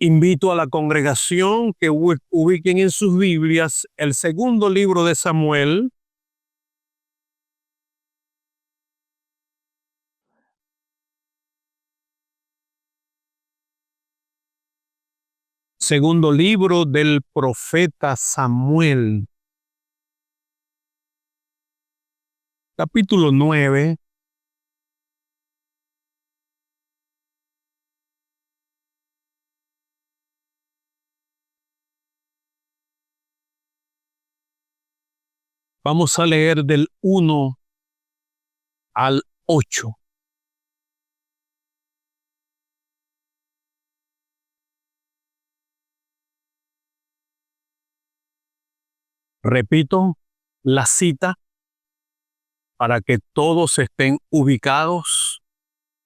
Invito a la congregación que ubiquen en sus Biblias el segundo libro de Samuel, segundo libro del profeta Samuel, capítulo 9. Vamos a leer del 1 al 8. Repito la cita para que todos estén ubicados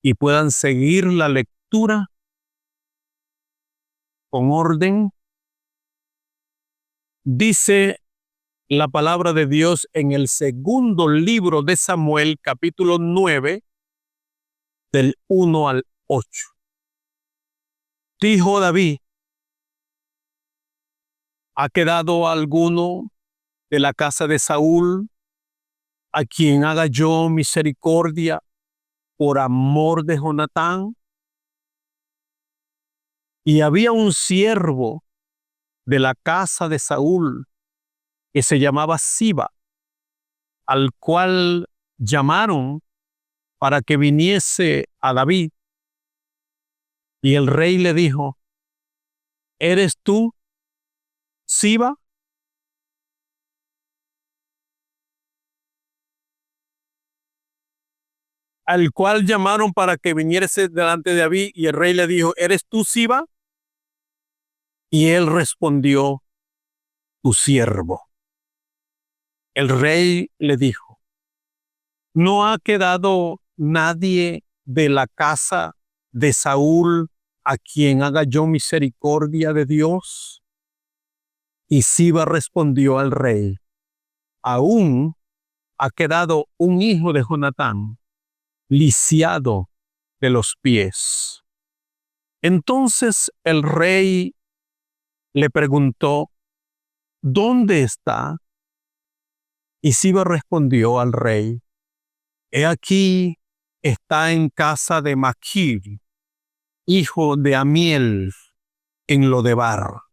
y puedan seguir la lectura con orden. Dice la palabra de Dios en el segundo libro de Samuel, capítulo 9, del 1 al 8. Dijo David: ¿ha quedado alguno de la casa de Saúl a quien haga yo misericordia por amor de Jonatán? Y había un siervo de la casa de Saúl que se llamaba Siba, al cual llamaron para que viniese a David. Y el rey le dijo: ¿eres tú, Siba? Al cual llamaron para que viniese delante de David, y el rey le dijo: ¿eres tú, Siba? Y él respondió: tu siervo. El rey le dijo: ¿no ha quedado nadie de la casa de Saúl a quien haga yo misericordia de Dios? Y Siba respondió al rey: aún ha quedado un hijo de Jonatán, lisiado de los pies. Entonces el rey le preguntó: ¿dónde está? Y Siba respondió al rey: he aquí, está en casa de Maquir, hijo de Amiel, en Lodebar.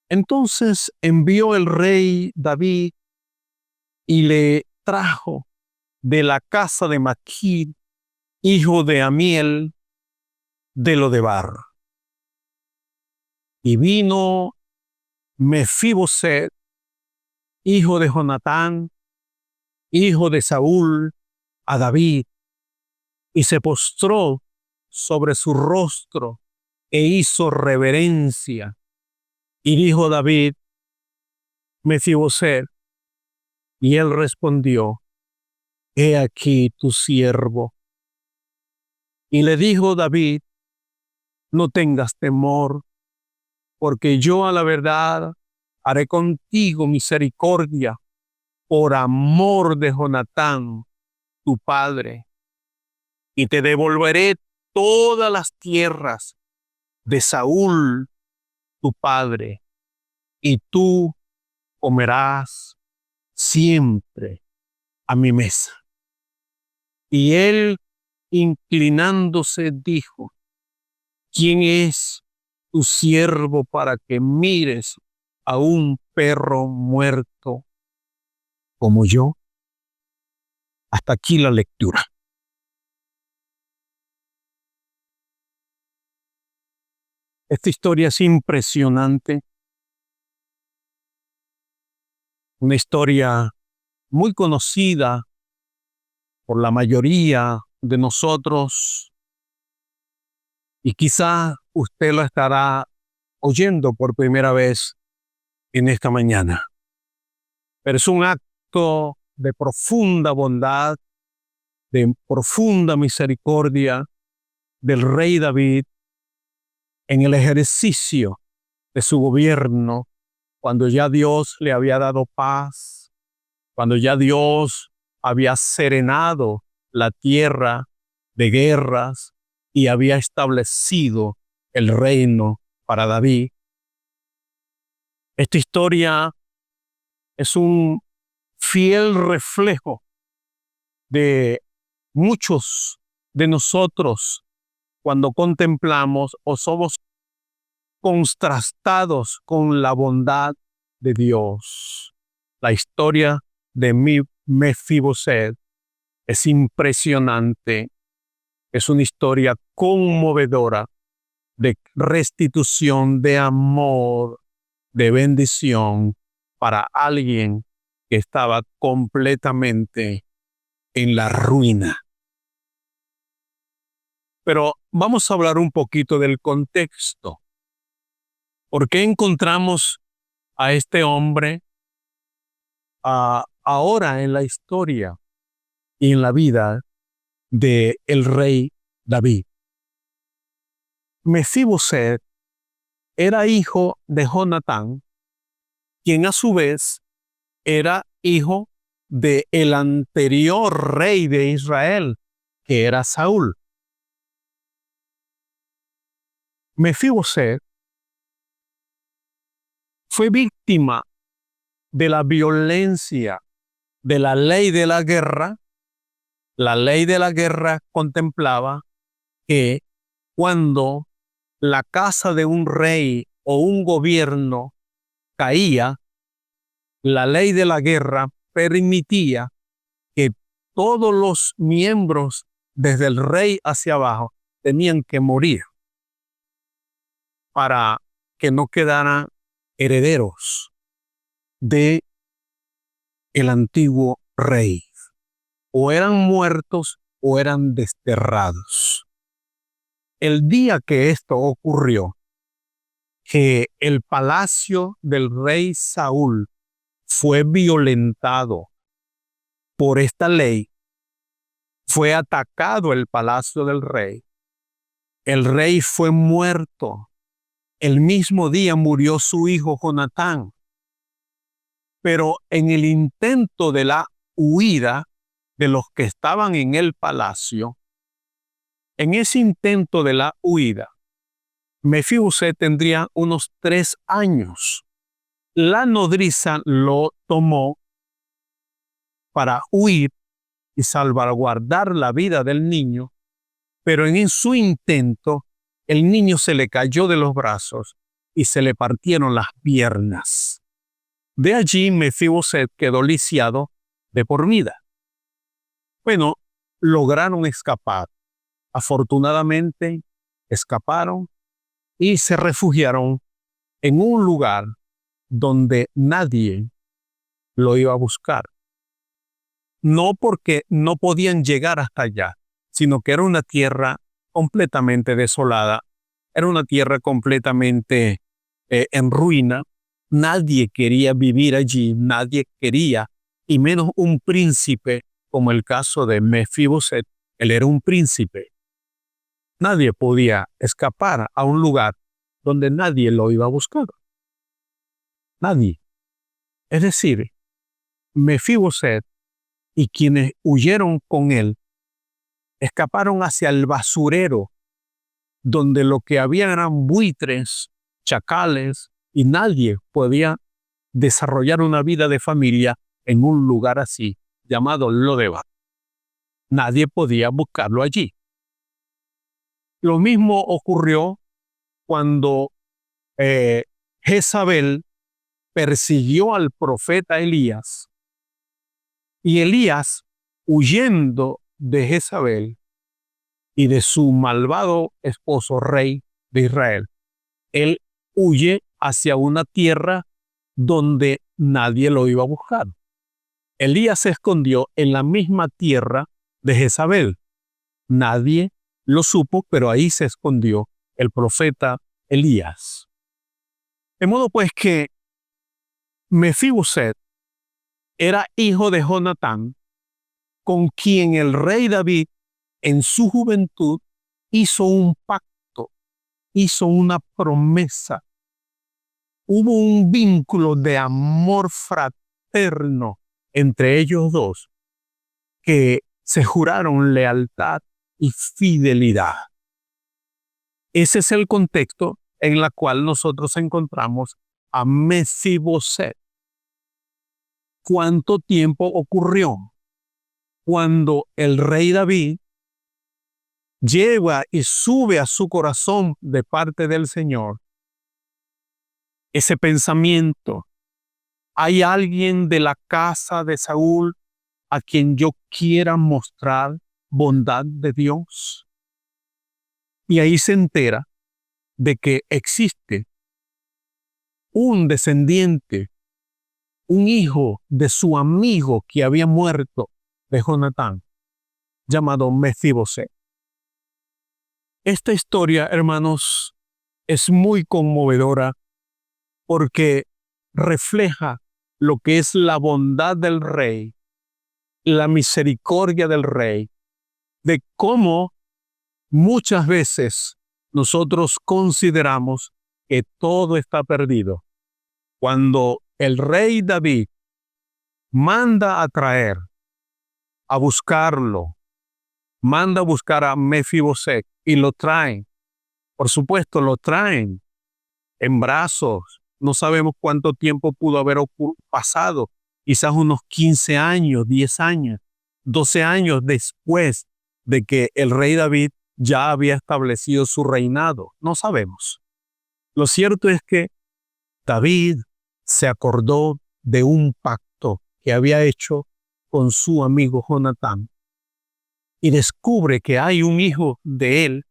Entonces envió el rey David y le trajo de la casa de Maquir, hijo de Amiel, de Lodebar. Y vino Mefiboset, hijo de Jonatán, hijo de Saúl, a David, y se postró sobre su rostro e hizo reverencia. Y dijo David: Mefiboset. Y él respondió: he aquí tu siervo. Y le dijo David: no tengas temor, porque yo a la verdad haré contigo misericordia por amor de Jonatán, tu padre, y te devolveré todas las tierras de Saúl, tu padre, y tú comerás siempre a mi mesa. Y él, inclinándose, dijo: ¿quién es tu siervo para que mires a un perro muerto como yo? Hasta aquí la lectura. Esta historia es impresionante, una historia muy conocida por la mayoría de nosotros, y quizá usted lo estará oyendo por primera vez en esta mañana. Pero es un acto de profunda bondad, de profunda misericordia del rey David en el ejercicio de su gobierno, cuando ya Dios le había dado paz, cuando ya Dios había serenado la tierra de guerras y había establecido el reino para David. Esta historia es un fiel reflejo de muchos de nosotros cuando contemplamos o somos contrastados con la bondad de Dios. La historia de Mefiboset es impresionante. Es una historia conmovedora de restitución, de amor, de bendición para alguien que estaba completamente en la ruina. Pero vamos a hablar un poquito del contexto. ¿Por qué encontramos a este hombre ahora en la historia y en la vida de el rey David? Mefiboset era hijo de Jonatán, quien a su vez era hijo de el anterior rey de Israel, que era Saúl. Mefiboset fue víctima de la violencia de la ley de la guerra. La ley de la guerra contemplaba que cuando la casa de un rey o un gobierno caía, la ley de la guerra permitía que todos los miembros, desde el rey hacia abajo, tenían que morir para que no quedaran herederos de el antiguo rey. O eran muertos o eran desterrados. El día que esto ocurrió, que el palacio del rey Saúl fue violentado por esta ley, fue atacado el palacio del rey, el rey fue muerto, el mismo día murió su hijo Jonatán, pero en el intento de la huida de los que estaban en el palacio, en ese intento de la huida, Mefiboset tendría unos 3 años. La nodriza lo tomó para huir y salvaguardar la vida del niño, pero en su intento, el niño se le cayó de los brazos y se le partieron las piernas. De allí Mefiboset quedó lisiado de por vida. Bueno, lograron escapar. Afortunadamente, escaparon y se refugiaron en un lugar donde nadie lo iba a buscar. No porque no podían llegar hasta allá, sino que era una tierra completamente desolada, era una tierra completamente en ruina. Nadie quería vivir allí, nadie quería, y menos un príncipe como el caso de Mefiboset. Él era un príncipe. Nadie podía escapar a un lugar donde nadie lo iba a buscar. Nadie. Es decir, Mefiboset y quienes huyeron con él escaparon hacia el basurero, donde lo que había eran buitres, chacales, y nadie podía desarrollar una vida de familia en un lugar así, llamado Lodebar. Nadie podía buscarlo allí. Lo mismo ocurrió cuando Jezabel persiguió al profeta Elías, y Elías, huyendo de Jezabel y de su malvado esposo rey de Israel, él huye hacia una tierra donde nadie lo iba a buscar. Elías se escondió en la misma tierra de Jezabel. Nadie lo supo, pero ahí se escondió el profeta Elías. De modo pues que Mefiboset era hijo de Jonatán, con quien el rey David en su juventud hizo un pacto, hizo una promesa. Hubo un vínculo de amor fraterno entre ellos dos, que se juraron lealtad y fidelidad. Ese es el contexto en el cual nosotros encontramos a Mefiboset. ¿Cuánto tiempo ocurrió cuando el rey David lleva y sube a su corazón de parte del Señor ese pensamiento? ¿Hay alguien de la casa de Saúl a quien yo quiera mostrar bondad de Dios? Y ahí se entera de que existe un descendiente, un hijo de su amigo que había muerto de Jonatán, llamado Mefiboset. Esta historia, hermanos, es muy conmovedora porque refleja lo que es la bondad del rey, la misericordia del rey, de cómo muchas veces nosotros consideramos que todo está perdido. Cuando el rey David manda a traer, a buscarlo, manda a buscar a Mefiboset y lo traen. Por supuesto, lo traen en brazos. No sabemos cuánto tiempo pudo haber pasado. Quizás unos 15 años, 10 años, 12 años después de que el rey David ya había establecido su reinado. No sabemos. Lo cierto es que David se acordó de un pacto que había hecho con su amigo Jonatán y descubre que hay un hijo de él,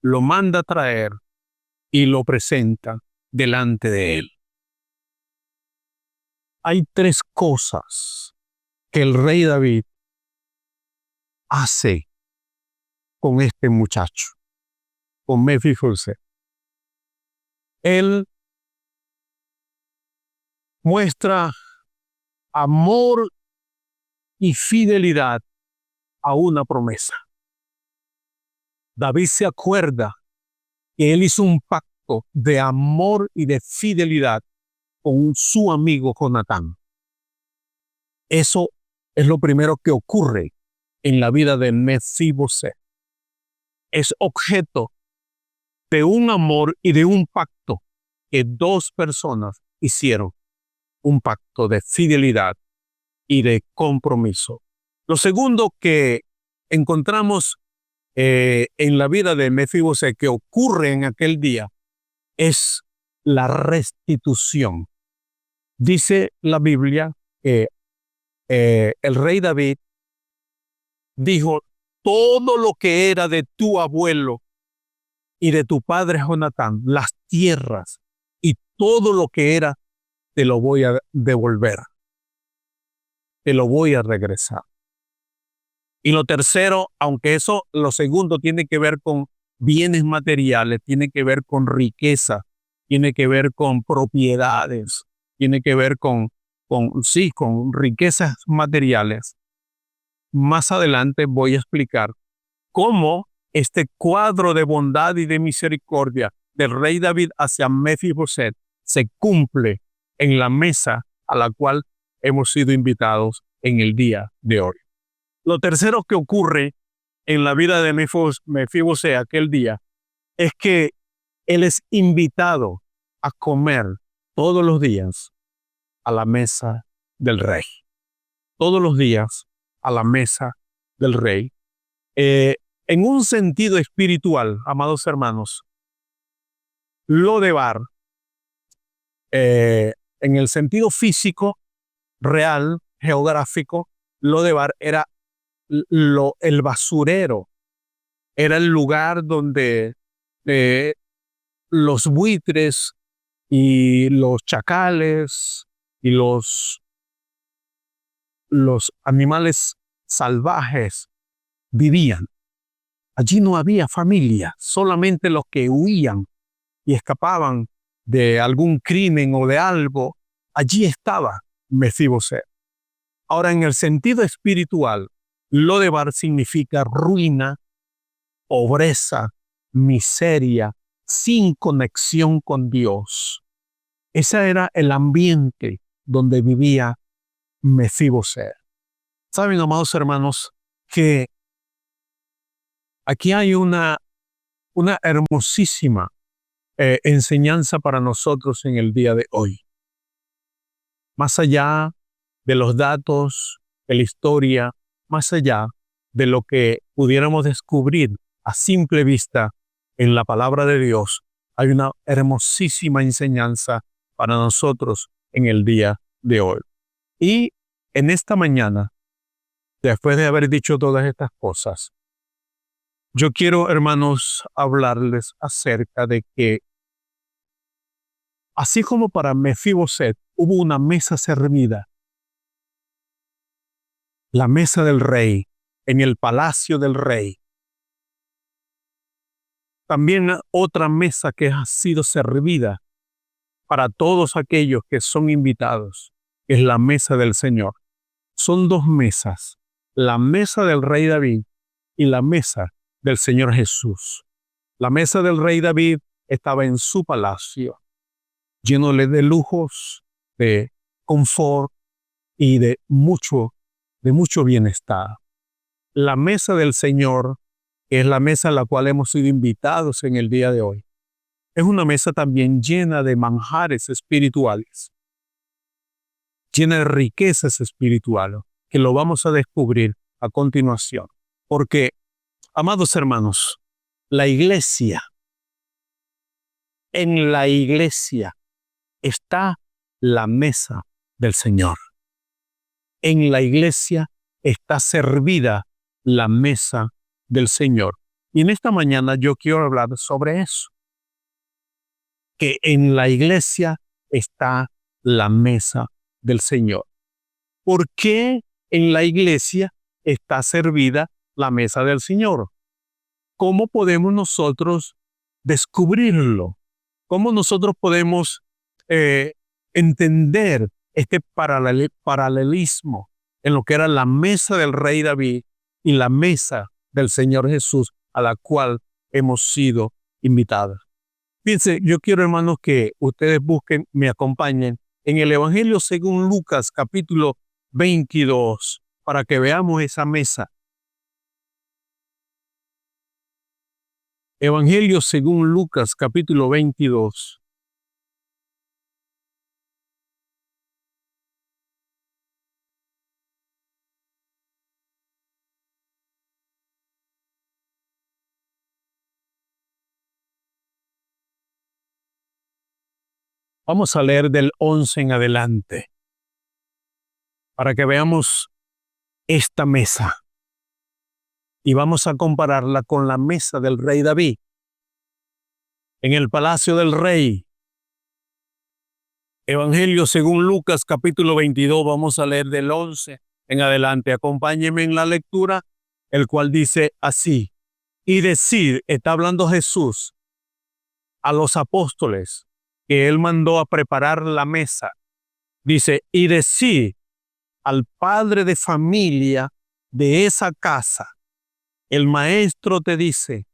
lo manda a traer y lo presenta delante de él. Hay tres cosas que el rey David hace con este muchacho, con Mefiboset. Él muestra amor y fidelidad a una promesa. David se acuerda que él hizo un pacto de amor y de fidelidad con su amigo Jonatán. Eso es lo primero que ocurre en la vida de Mefiboset. Es objeto de un amor y de un pacto que dos personas hicieron, un pacto de fidelidad y de compromiso. Lo segundo que encontramos en la vida de Mefiboset que ocurre en aquel día es la restitución. Dice la Biblia que el rey David dijo: todo lo que era de tu abuelo y de tu padre Jonatán, las tierras y todo lo que era, te lo voy a devolver, te lo voy a regresar. Y lo tercero, aunque eso, lo segundo tiene que ver con bienes materiales, tiene que ver con riqueza, tiene que ver con propiedades, tiene que ver con riquezas materiales. Más adelante voy a explicar cómo este cuadro de bondad y de misericordia del rey David hacia Mefiboset se cumple en la mesa a la cual hemos sido invitados en el día de hoy. Lo tercero que ocurre en la vida de Mefiboset aquel día es que él es invitado a comer todos los días a la mesa del rey. Todos los días a la mesa del rey. En un sentido espiritual, amados hermanos, Lodebar, en el sentido físico, real, geográfico, Lodebar era el basurero, era el lugar donde los buitres y los chacales y los animales salvajes vivían. Allí no había familia, solamente los que huían y escapaban de algún crimen o de algo. Allí estaba Mefiboset. Ahora, en el sentido espiritual, Lodebar significa ruina, pobreza, miseria, sin conexión con Dios. Ese era el ambiente donde vivía Mefiboset. Saben, amados hermanos, que aquí hay una una hermosísima enseñanza para nosotros en el día de hoy. Más allá de los datos, de la historia, más allá de lo que pudiéramos descubrir a simple vista en la palabra de Dios, hay una hermosísima enseñanza para nosotros en el día de hoy. Y en esta mañana, después de haber dicho todas estas cosas, yo quiero, hermanos, hablarles acerca de que, así como para Mefiboset hubo una mesa servida, la mesa del rey, en el palacio del rey, también otra mesa que ha sido servida para todos aquellos que son invitados, es la mesa del Señor. Son dos mesas, la mesa del rey David y la mesa del Señor Jesús. La mesa del rey David estaba en su palacio, lleno de lujos, de confort y de mucho bienestar. La mesa del Señor, que es la mesa a la cual hemos sido invitados en el día de hoy, es una mesa también llena de manjares espirituales, llena de riquezas espirituales, que lo vamos a descubrir a continuación. Porque, amados hermanos, en la iglesia está la mesa del Señor. En la iglesia está servida la mesa del Señor. Y en esta mañana yo quiero hablar sobre eso. Que en la iglesia está la mesa del Señor. ¿Por qué en la iglesia está servida la mesa del Señor? ¿Cómo podemos nosotros descubrirlo? ¿Cómo nosotros podemos entender este paralelismo en lo que era la mesa del rey David y la mesa del Señor Jesús a la cual hemos sido invitados? Fíjense, yo quiero, hermanos, que ustedes busquen, me acompañen en el Evangelio según Lucas, capítulo 22, para que veamos esa mesa. Evangelio según Lucas, capítulo 22. Vamos a leer del 11 en adelante, para que veamos esta mesa. Y vamos a compararla con la mesa del rey David. En el palacio del rey. Evangelio según Lucas, capítulo 22, vamos a leer del 11 en adelante. Acompáñenme en la lectura, el cual dice así. Y decir, está hablando Jesús a los apóstoles que él mandó a preparar la mesa. Dice, y decir al padre de familia de esa casa, el maestro te dice,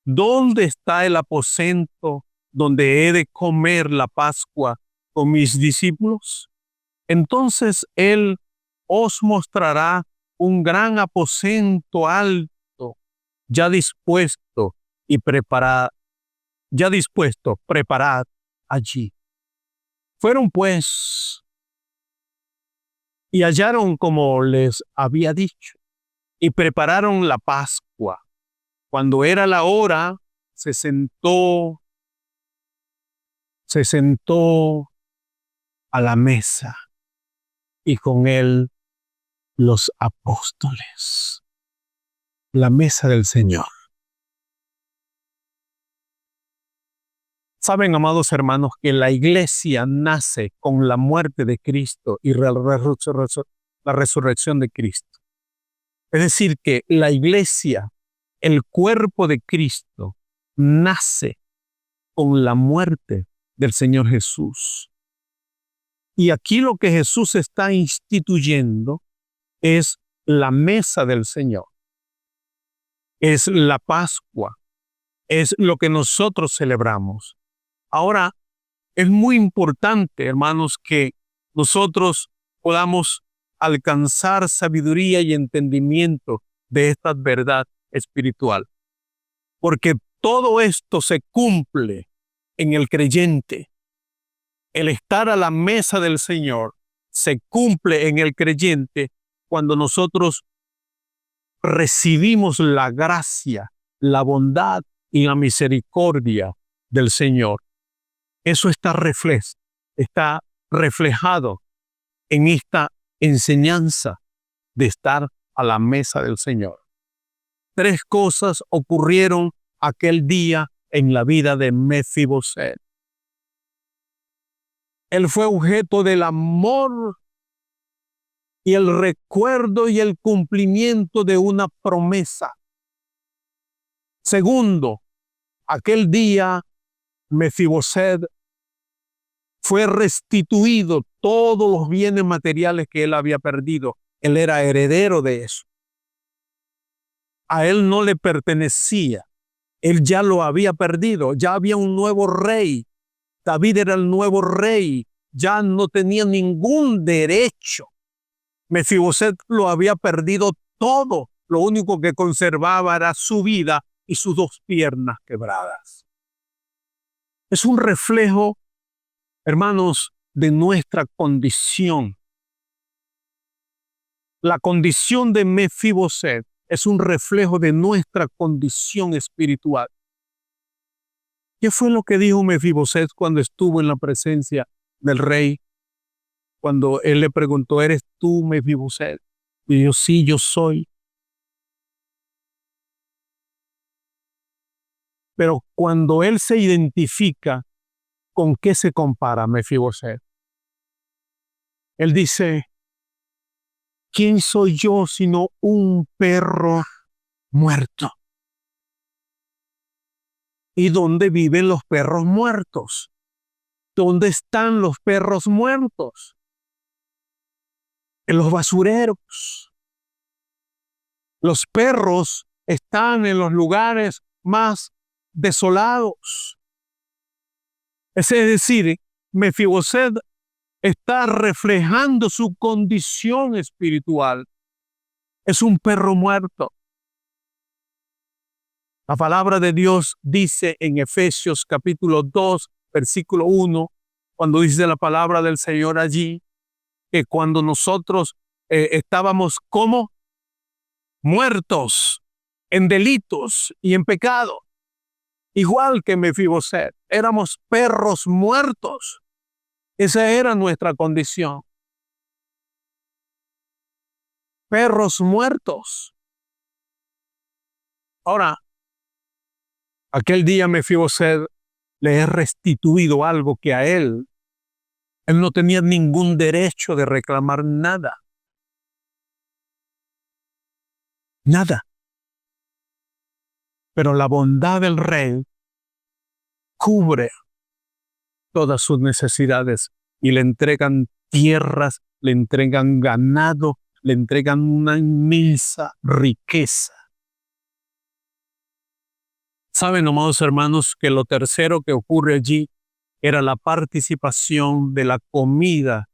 ¿dónde está el aposento donde he de comer la Pascua con mis discípulos? Entonces él os mostrará un gran aposento alto, ya dispuesto, preparad allí. Fueron pues y hallaron como les había dicho, y prepararon la Pascua. Cuando era la hora, se sentó a la mesa, y con él los apóstoles. La mesa del Señor. Saben, amados hermanos, que la iglesia nace con la muerte de Cristo y la resurrección de Cristo. Es decir, que la iglesia, el cuerpo de Cristo, nace con la muerte del Señor Jesús. Y aquí lo que Jesús está instituyendo es la mesa del Señor. Es la Pascua. Es lo que nosotros celebramos. Ahora, es muy importante, hermanos, que nosotros podamos alcanzar sabiduría y entendimiento de esta verdad espiritual. Porque todo esto se cumple en el creyente. El estar a la mesa del Señor se cumple en el creyente cuando nosotros recibimos la gracia, la bondad y la misericordia del Señor. Eso está reflejado en esta enseñanza de estar a la mesa del Señor. 3 cosas ocurrieron aquel día en la vida de Mefiboset. Él fue objeto del amor y el recuerdo y el cumplimiento de una promesa. Segundo, aquel día Mefiboset fue restituido todos los bienes materiales que él había perdido. Él era heredero de eso. A él no le pertenecía. Él ya lo había perdido. Ya había un nuevo rey. David era el nuevo rey. Ya no tenía ningún derecho. Mefiboset lo había perdido todo. Lo único que conservaba era su vida y sus 2 piernas quebradas. Es un reflejo, hermanos, de nuestra condición. La condición de Mefiboset es un reflejo de nuestra condición espiritual. ¿Qué fue lo que dijo Mefiboset cuando estuvo en la presencia del rey? Cuando él le preguntó, ¿eres tú, Mefiboset? Y dijo, sí, yo soy. Pero cuando él se identifica, ¿con qué se compara Mefiboset? Él dice, ¿quién soy yo sino un perro muerto? ¿Y dónde viven los perros muertos? ¿Dónde están los perros muertos? En los basureros. Los perros están en los lugares más desolados. Es decir, Mefiboset está reflejando su condición espiritual. Es un perro muerto. La palabra de Dios dice en Efesios capítulo 2, versículo 1, cuando dice la palabra del Señor allí, que cuando nosotros estábamos como muertos en delitos y en pecado, igual que Mefiboset, éramos perros muertos. Esa era nuestra condición. Perros muertos. Ahora, aquel día Mefiboset le es restituido algo que a él no tenía ningún derecho de reclamar nada. Nada. Pero la bondad del rey cubre todas sus necesidades y le entregan tierras, le entregan ganado, le entregan una inmensa riqueza. Saben, amados hermanos, que lo tercero que ocurre allí era la participación de la comida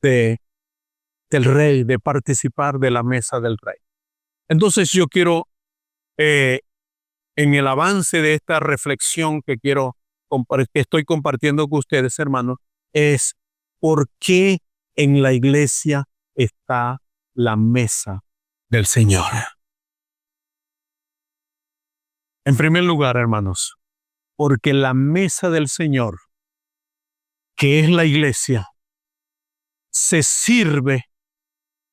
del rey, de participar de la mesa del rey. Entonces yo quiero, en el avance de esta reflexión que estoy compartiendo con ustedes, hermanos, es por qué en la iglesia está la mesa del Señor. En primer lugar, hermanos, porque la mesa del Señor, que es la iglesia, se sirve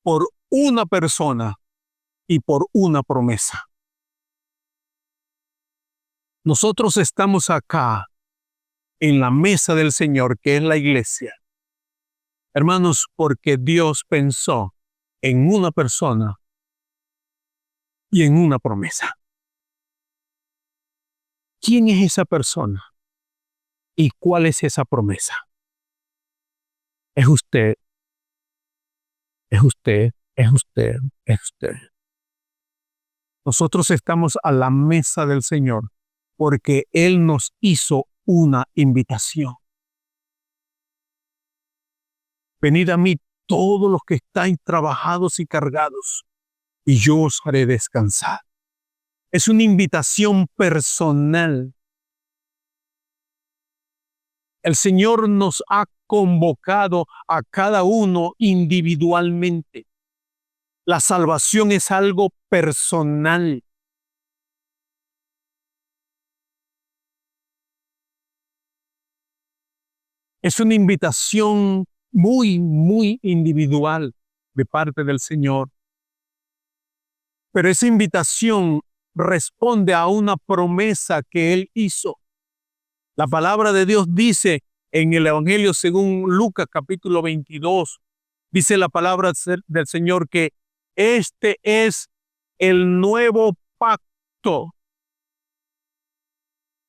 por una persona y por una promesa. Nosotros estamos acá en la mesa del Señor, que es la iglesia, hermanos, porque Dios pensó en una persona y en una promesa. ¿Quién es esa persona? ¿Y cuál es esa promesa? Es usted, es usted, es usted, es usted. Nosotros estamos a la mesa del Señor porque Él nos hizo una invitación. Venid a mí todos los que estáis trabajados y cargados, y yo os haré descansar. Es una invitación personal. El Señor nos ha convocado a cada uno individualmente. La salvación es algo personal. Es una invitación muy, muy individual de parte del Señor. Pero esa invitación responde a una promesa que Él hizo. La palabra de Dios dice en el Evangelio según Lucas capítulo 22, dice la palabra del Señor que este es el nuevo pacto.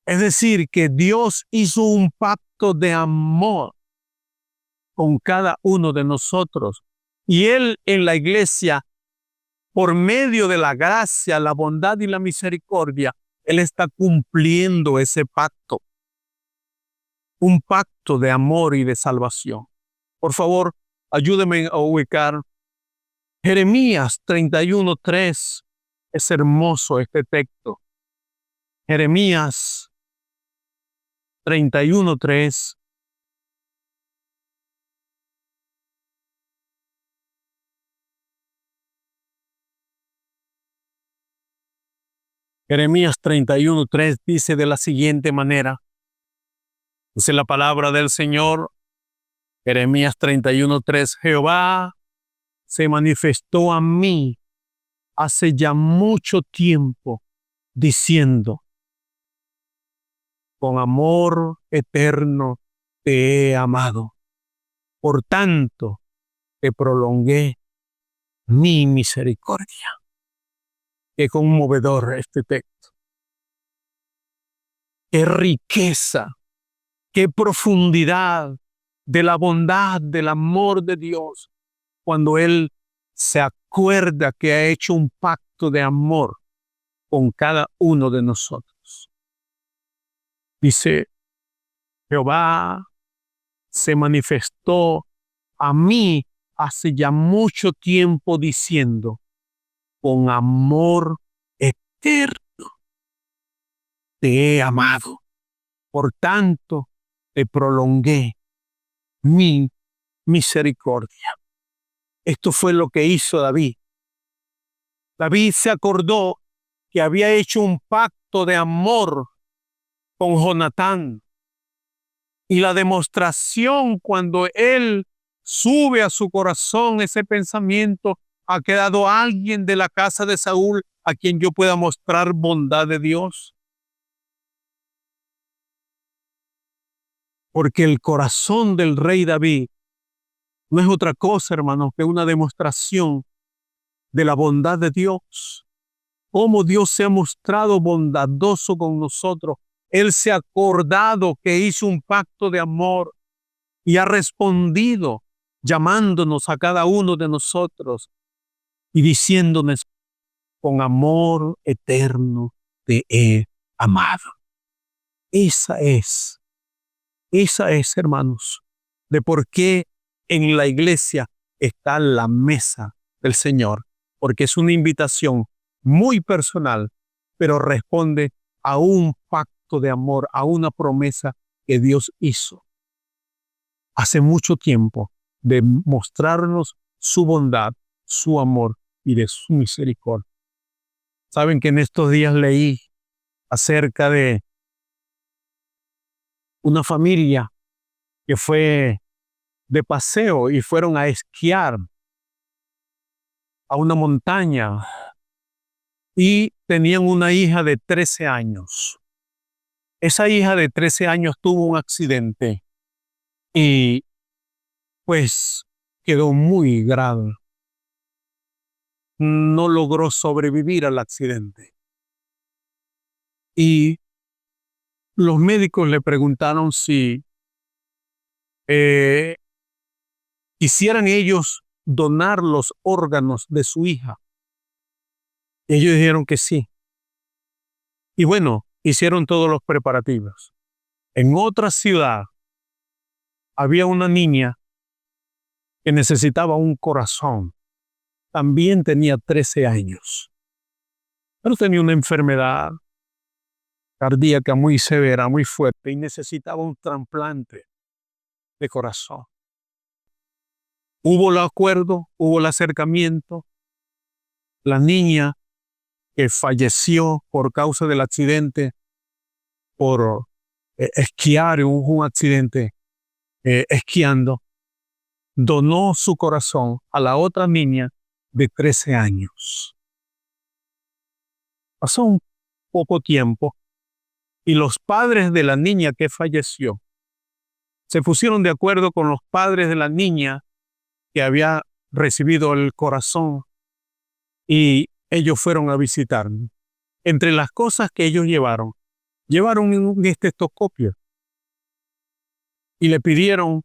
Es decir, que Dios hizo un pacto de amor con cada uno de nosotros. Y Él en la iglesia, por medio de la gracia, la bondad y la misericordia, Él está cumpliendo ese pacto. Un pacto de amor y de salvación. Por favor, ayúdenme a ubicar Jeremías 31:3. Es hermoso este texto. Jeremías 31:3. Jeremías 31:3 dice de la siguiente manera. Dice la palabra del Señor, Jeremías 31:3, Jehová se manifestó a mí hace ya mucho tiempo, diciendo, con amor eterno te he amado. Por tanto, te prolongué mi misericordia. Qué conmovedor este texto. Qué riqueza, qué profundidad de la bondad, del amor de Dios, cuando Él se acuerda que ha hecho un pacto de amor con cada uno de nosotros. Dice, Jehová se manifestó a mí hace ya mucho tiempo diciendo, con amor eterno te he amado. Por tanto, te prolongué mi misericordia. Esto fue lo que hizo David. David se acordó que había hecho un pacto de amor con Jonatán. Y la demostración cuando él sube a su corazón ese pensamiento, ha quedado alguien de la casa de Saúl a quien yo pueda mostrar bondad de Dios. Porque el corazón del rey David no es otra cosa, hermanos, que una demostración de la bondad de Dios. Cómo Dios se ha mostrado bondadoso con nosotros. Él se ha acordado que hizo un pacto de amor y ha respondido llamándonos a cada uno de nosotros y diciéndonos, con amor eterno te he amado. Esa es, hermanos, de por qué en la iglesia está la mesa del Señor, porque es una invitación muy personal, pero responde a un pacto de amor, a una promesa que Dios hizo hace mucho tiempo de mostrarnos su bondad, su amor y de su misericordia. Saben que en estos días leí acerca de una familia que fue de paseo y fueron a esquiar a una montaña y tenían una hija de 13 años. Esa hija de 13 años tuvo un accidente y pues quedó muy grave. No logró sobrevivir al accidente. Y los médicos le preguntaron si quisieran ellos donar los órganos de su hija. Ellos dijeron que sí. Y bueno, hicieron todos los preparativos. En otra ciudad había una niña que necesitaba un corazón. También tenía 13 años. pero tenía una enfermedad cardíaca muy severa, muy fuerte, y necesitaba un trasplante de corazón. Hubo el acuerdo, hubo el acercamiento. La niña que falleció por causa del accidente, por esquiar, hubo un accidente esquiando, donó su corazón a la otra niña de 13 años. Pasó un poco tiempo y los padres de la niña que falleció se pusieron de acuerdo con los padres de la niña que había recibido el corazón y ellos fueron a visitarme. Entre las cosas que ellos llevaron un estetoscopio y le pidieron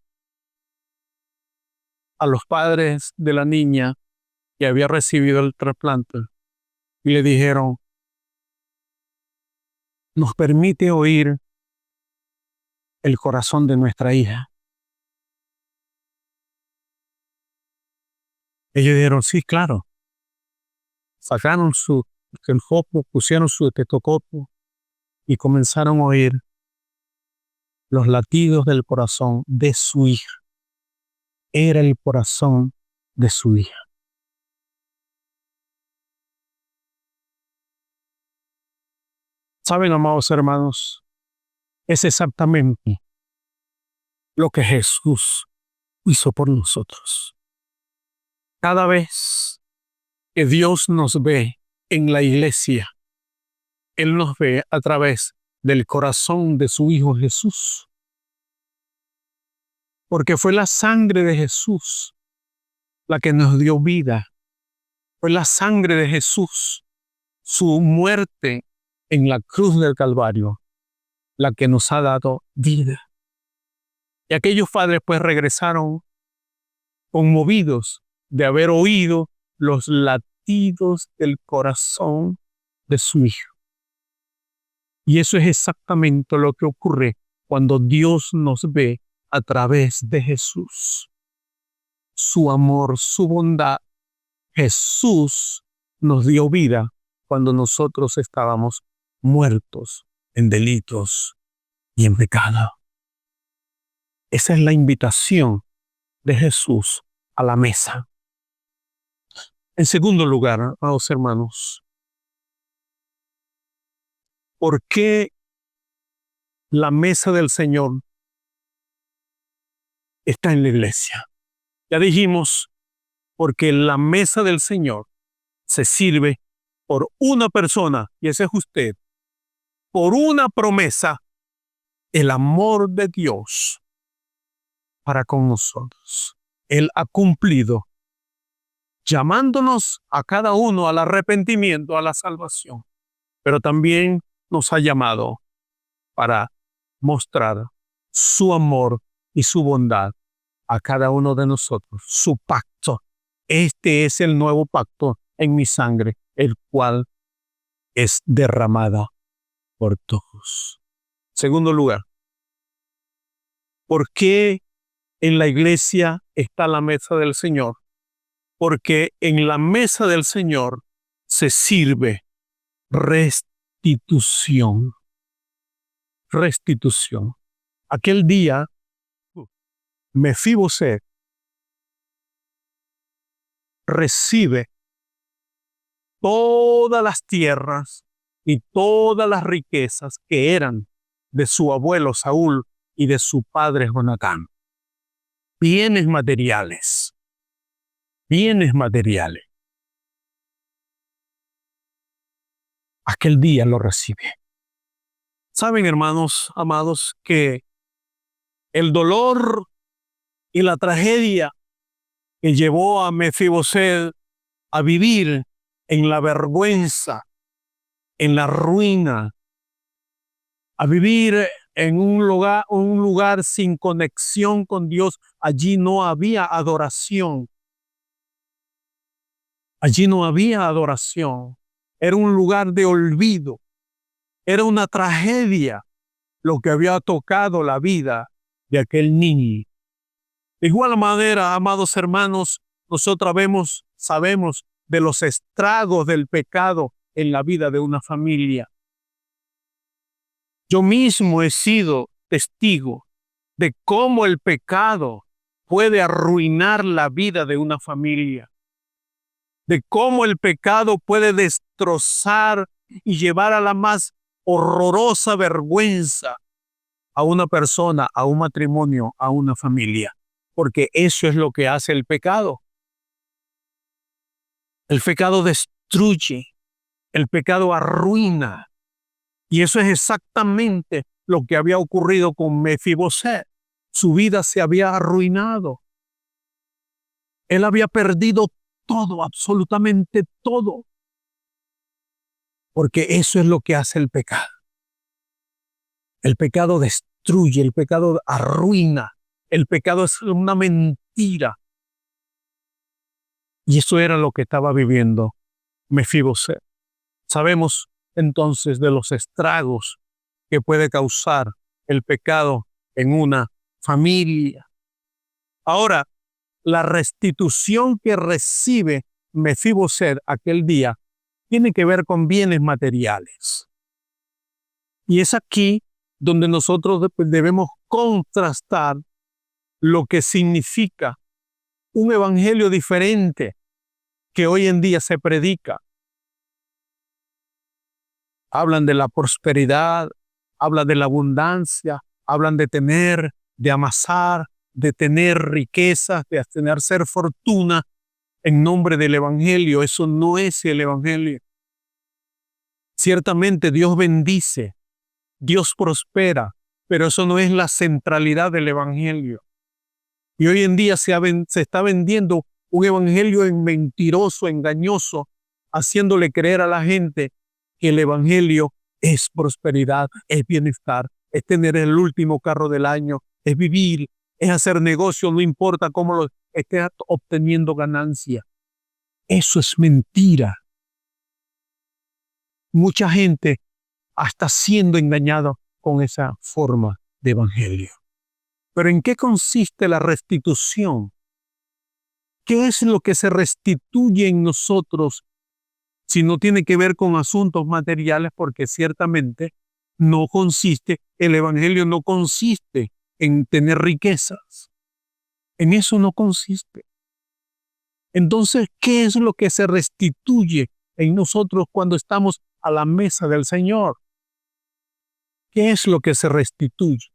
a los padres de la niña que había recibido el trasplante y le dijeron, ¿nos permite oír el corazón de nuestra hija? Ellos dijeron, sí, claro. Sacaron el foco, pusieron su estetoscopio y comenzaron a oír los latidos del corazón de su hija. Era el corazón de su hija. ¿Saben, amados hermanos? Es exactamente lo que Jesús hizo por nosotros. Cada vez que Dios nos ve en la iglesia, Él nos ve a través del corazón de su Hijo Jesús. Porque fue la sangre de Jesús la que nos dio vida. Fue la sangre de Jesús, su muerte en la cruz del Calvario, la que nos ha dado vida. Y aquellos padres pues regresaron conmovidos de haber oído los latidos del corazón de su hijo. Y eso es exactamente lo que ocurre cuando Dios nos ve a través de Jesús. Su amor, su bondad. Jesús nos dio vida cuando nosotros estábamos muertos en delitos y en pecado. Esa es la invitación de Jesús a la mesa. En segundo lugar, amados hermanos, ¿por qué la mesa del Señor está en la iglesia? Ya dijimos, porque la mesa del Señor se sirve por una persona, y ese es usted, por una promesa, el amor de Dios para con nosotros. Él ha cumplido, llamándonos a cada uno al arrepentimiento, a la salvación, pero también nos ha llamado para mostrar su amor y su bondad a cada uno de nosotros, su pacto. Este es el nuevo pacto en mi sangre, el cual es derramada por todos. Segundo lugar, ¿por qué en la iglesia está la mesa del Señor? Porque en la mesa del Señor se sirve restitución. Restitución. Aquel día, Mefiboset recibe todas las tierras y todas las riquezas que eran de su abuelo Saúl y de su padre Jonatán. Bienes materiales. Bienes materiales. Aquel día lo recibe. Saben, hermanos amados, que el dolor y la tragedia que llevó a Mefiboset a vivir en la vergüenza, en la ruina, a vivir en un lugar sin conexión con Dios. Allí no había adoración. Allí no había adoración. Era un lugar de olvido. Era una tragedia lo que había tocado la vida de aquel niño. De igual manera, amados hermanos, nosotros sabemos de los estragos del pecado en la vida de una familia. Yo mismo he sido testigo de cómo el pecado puede arruinar la vida de una familia, de cómo el pecado puede destrozar y llevar a la más horrorosa vergüenza a una persona, a un matrimonio, a una familia, porque eso es lo que hace el pecado. El pecado destruye, el pecado arruina, y eso es exactamente lo que había ocurrido con Mefiboset. Su vida se había arruinado. Él había perdido todo, absolutamente todo, porque eso es lo que hace el pecado. El pecado destruye, el pecado arruina, el pecado es una mentira. Y eso era lo que estaba viviendo Mefiboset. Sabemos entonces de los estragos que puede causar el pecado en una familia. Ahora, la restitución que recibe Mefiboset aquel día tiene que ver con bienes materiales. Y es aquí donde nosotros debemos contrastar lo que significa un evangelio diferente que hoy en día se predica. Hablan de la prosperidad, hablan de la abundancia, hablan de tener, de amasar, de tener riquezas, de tener ser fortuna en nombre del evangelio. Eso no es el evangelio. Ciertamente Dios bendice, Dios prospera, pero eso no es la centralidad del evangelio. Y hoy en día se está vendiendo un evangelio mentiroso, engañoso, haciéndole creer a la gente que el evangelio es prosperidad, es bienestar, es tener el último carro del año, es vivir, es hacer negocio, no importa cómo lo estés obteniendo ganancia. Eso es mentira. Mucha gente está siendo engañada con esa forma de evangelio. Pero ¿en qué consiste la restitución? ¿Qué es lo que se restituye en nosotros si no tiene que ver con asuntos materiales? Porque ciertamente no consiste, el evangelio no consiste en tener riquezas. En eso no consiste. Entonces, ¿qué es lo que se restituye en nosotros cuando estamos a la mesa del Señor? ¿Qué es lo que se restituye?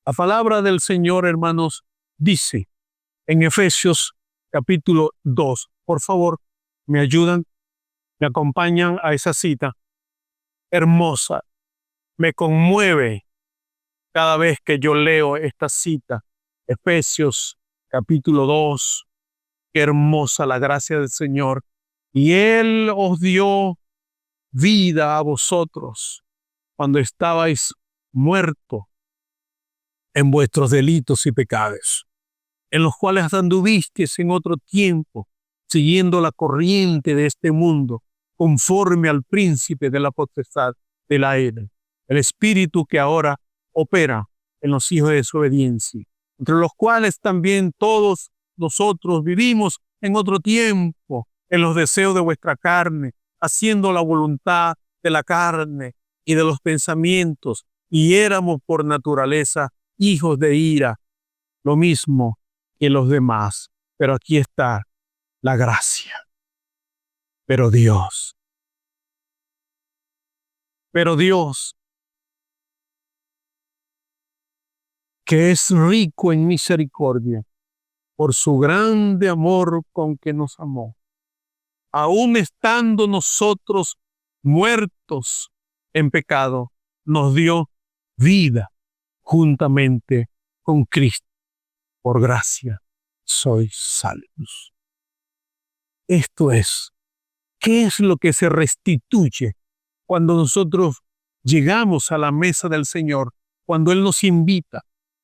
La palabra del Señor, hermanos, dice en Efesios capítulo 2. Por favor, me ayudan, me acompañan a esa cita hermosa. Me conmueve cada vez que yo leo esta cita. Efesios capítulo 2. Qué hermosa la gracia del Señor. Y Él os dio vida a vosotros cuando estabais muertos en vuestros delitos y pecados, en los cuales anduvisteis en otro tiempo, siguiendo la corriente de este mundo, conforme al príncipe de la potestad del aire, el espíritu que ahora opera en los hijos de desobediencia, entre los cuales también todos nosotros vivimos en otro tiempo, en los deseos de vuestra carne, haciendo la voluntad de la carne y de los pensamientos, y éramos por naturaleza hijos de ira, lo mismo que los demás. Pero aquí está la gracia. Pero Dios, que es rico en misericordia, por su grande amor con que nos amó, aun estando nosotros muertos en pecado, nos dio vida juntamente con Cristo. Por gracia sois salvos. Esto es, ¿qué es lo que se restituye cuando nosotros llegamos a la mesa del Señor? Cuando Él nos invita.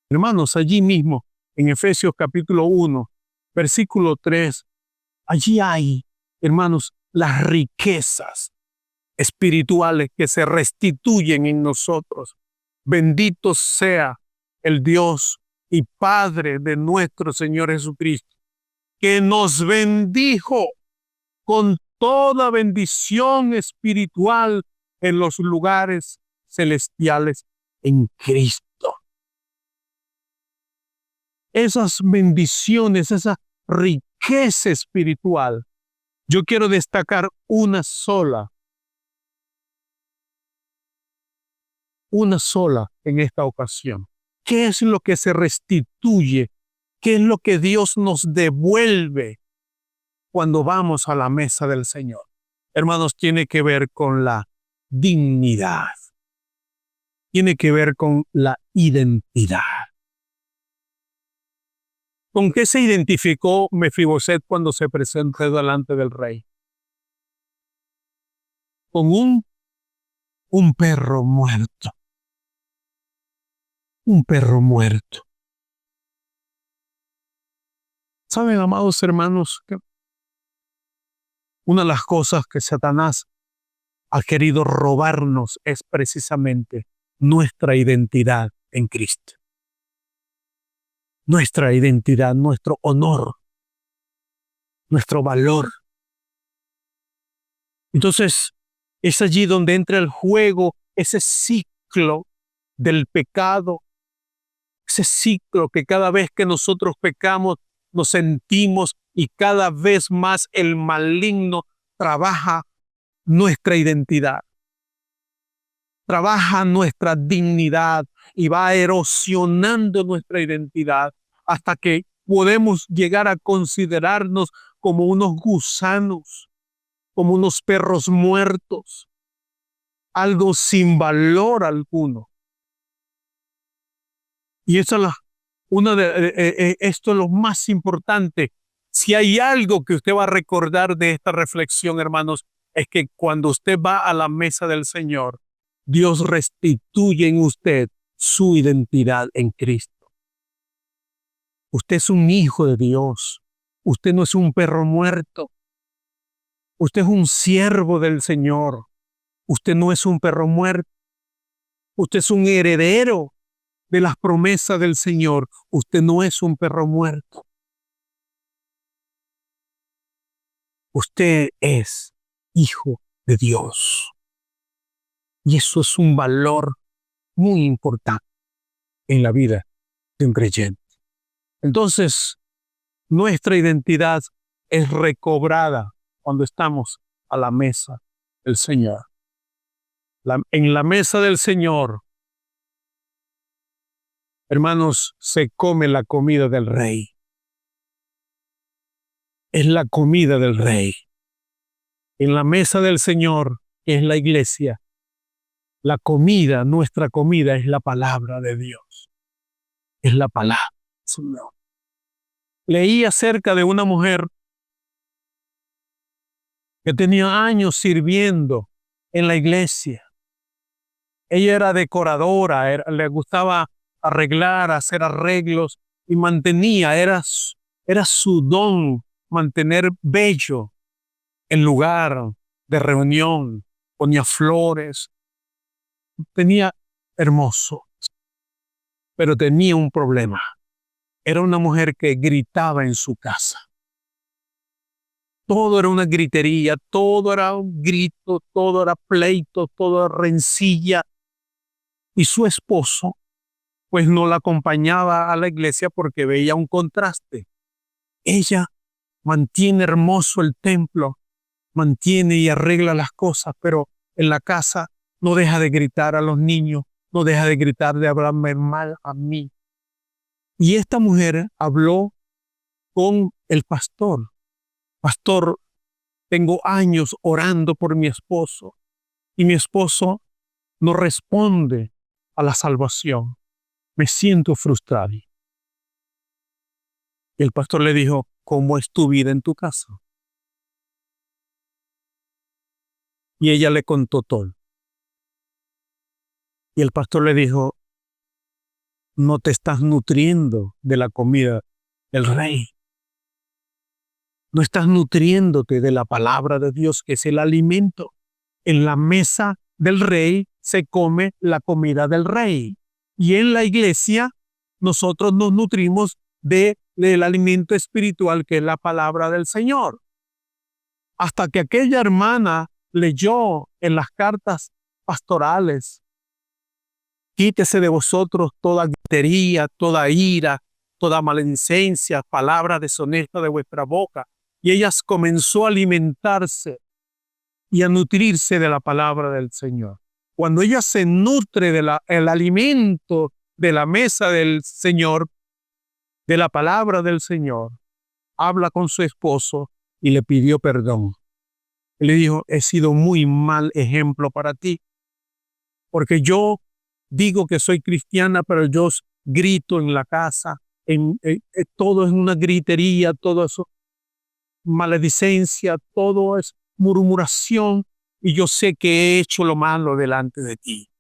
Hermanos, allí mismo, en Efesios capítulo 1, versículo 3, allí hay, hermanos, las riquezas espirituales que se restituyen en nosotros. Bendito sea el Dios y Padre de nuestro Señor Jesucristo, que nos bendijo con toda bendición espiritual en los lugares celestiales en Cristo. Esas bendiciones, esa riqueza espiritual, yo quiero destacar una sola en esta ocasión. ¿Qué es lo que se restituye? ¿Qué es lo que Dios nos devuelve cuando vamos a la mesa del Señor? Hermanos, tiene que ver con la dignidad. Tiene que ver con la identidad. ¿Con qué se identificó Mefiboset cuando se presentó delante del rey? Con un perro muerto. Un perro muerto. ¿Saben, amados hermanos, que una de las cosas que Satanás ha querido robarnos es precisamente nuestra identidad en Cristo? Nuestra identidad, nuestro honor, nuestro valor. Entonces, es allí donde entra el juego, ese ciclo del pecado, ese ciclo que cada vez que nosotros pecamos nos sentimos y cada vez más el maligno trabaja nuestra identidad, trabaja nuestra dignidad y va erosionando nuestra identidad hasta que podemos llegar a considerarnos como unos gusanos, como unos perros muertos, algo sin valor alguno. Y eso es esto es lo más importante. Si hay algo que usted va a recordar de esta reflexión, hermanos, es que cuando usted va a la mesa del Señor, Dios restituye en usted su identidad en Cristo. Usted es un hijo de Dios. Usted no es un perro muerto. Usted es un siervo del Señor. Usted no es un perro muerto. Usted es un heredero de las promesas del Señor. Usted no es un perro muerto. Usted es hijo de Dios. Y eso es un valor muy importante en la vida de un creyente. Entonces, nuestra identidad es recobrada cuando estamos a la mesa del Señor. En la mesa del Señor, hermanos, se come la comida del Rey. Es la comida del Rey. En la mesa del Señor, que es la iglesia, la comida, nuestra comida es la palabra de Dios. Es la palabra del Señor. Leí acerca de una mujer que tenía años sirviendo en la iglesia. Ella era decoradora, le gustaba arreglar, hacer arreglos y era su don mantener bello el lugar de reunión. Ponía flores, tenía hermoso, pero tenía un problema. Era una mujer que gritaba en su casa. Todo era una gritería, todo era un grito, todo era pleito, todo era rencilla. Y su esposo, pues no la acompañaba a la iglesia porque veía un contraste. Ella mantiene hermoso el templo, mantiene y arregla las cosas, pero en la casa no deja de gritar a los niños, no deja de gritar de hablarme mal a mí. Y esta mujer habló con el pastor. Pastor, tengo años orando por mi esposo y mi esposo no responde a la salvación. Me siento frustrado. Y el pastor le dijo, ¿cómo es tu vida en tu casa? Y ella le contó todo. Y el pastor le dijo, no te estás nutriendo de la comida del Rey. No estás nutriéndote de la palabra de Dios, que es el alimento. En la mesa del Rey se come la comida del Rey. Y en la iglesia nosotros nos nutrimos del alimento espiritual, que es la palabra del Señor. hasta que aquella hermana leyó en las cartas pastorales: quítese de vosotros toda gritería, toda ira, toda maledicencia, palabra deshonesta de vuestra boca. Y ella comenzó a alimentarse y a nutrirse de la palabra del Señor. Cuando ella se nutre del alimento de la mesa del Señor, de la palabra del Señor, habla con su esposo y le pidió perdón. Le dijo: he sido muy mal ejemplo para ti, porque yo digo que soy cristiana, pero yo grito en la casa, todo es una gritería, todo es maledicencia, todo es murmuración, y yo sé que he hecho lo malo delante de ti.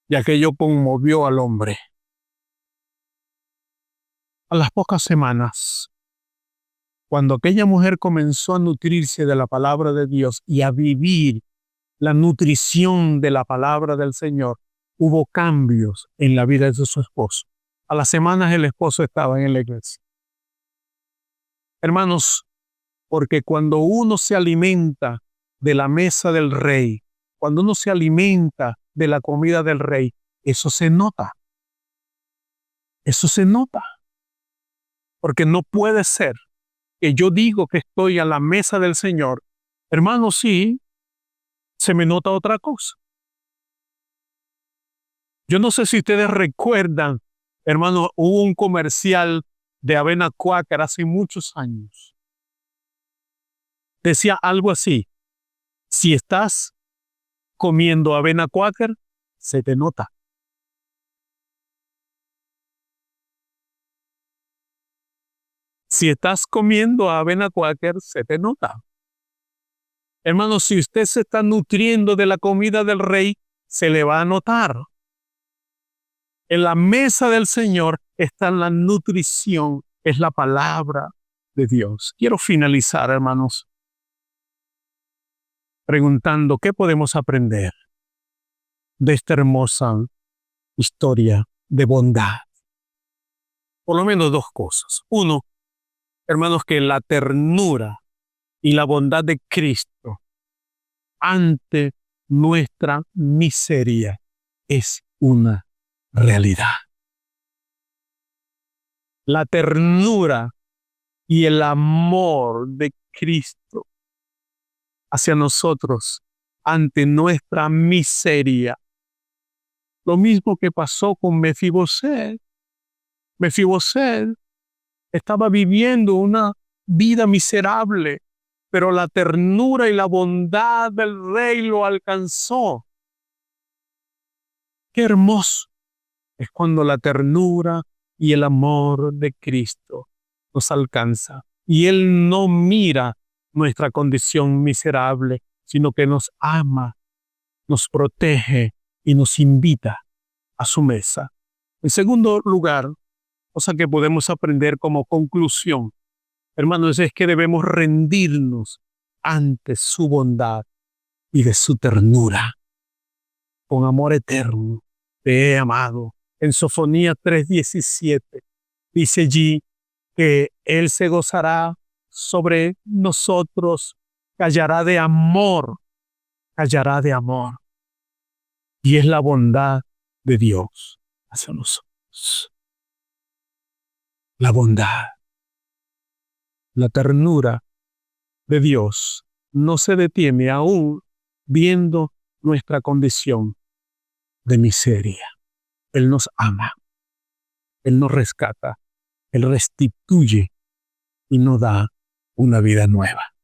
Y aquello conmovió al hombre. A las pocas semanas, cuando aquella mujer comenzó a nutrirse de la palabra de Dios y a vivir la nutrición de la palabra del Señor, hubo cambios en la vida de su esposo. A las semanas el esposo estaba en la iglesia. Hermanos, porque cuando uno se alimenta de la mesa del rey, cuando uno se alimenta de la comida del rey, eso se nota. Eso se nota. Porque no puede ser que yo digo que estoy a la mesa del Señor. Hermanos, sí, se me nota otra cosa. Yo no sé si ustedes recuerdan, hermano, hubo un comercial de avena Quaker hace muchos años. Decía algo así: si estás comiendo avena Quaker, se te nota. Si estás comiendo avena Quaker, se te nota. Hermano, si usted se está nutriendo de la comida del rey, se le va a notar. En la mesa del Señor está la nutrición, es la palabra de Dios. Quiero finalizar, hermanos, preguntando qué podemos aprender de esta hermosa historia de bondad. Por lo menos dos cosas. Uno, hermanos, que la ternura y la bondad de Cristo ante nuestra miseria es una realidad. La ternura y el amor de Cristo hacia nosotros ante nuestra miseria. Lo mismo que pasó con Mefiboset. Mefiboset estaba viviendo una vida miserable, pero la ternura y la bondad del rey lo alcanzó. Qué hermoso es cuando la ternura y el amor de Cristo nos alcanza. Y Él no mira nuestra condición miserable, sino que nos ama, nos protege y nos invita a su mesa. En segundo lugar, cosa que podemos aprender como conclusión, hermanos, es que debemos rendirnos ante su bondad y de su ternura. Con amor eterno te he amado. En Sofonías 3:17 dice allí que Él se gozará sobre nosotros, callará de amor, callará de amor. Y es la bondad de Dios hacia nosotros. La bondad, la ternura de Dios no se detiene aún viendo nuestra condición de miseria. Él nos ama, Él nos rescata, Él restituye y nos da una vida nueva.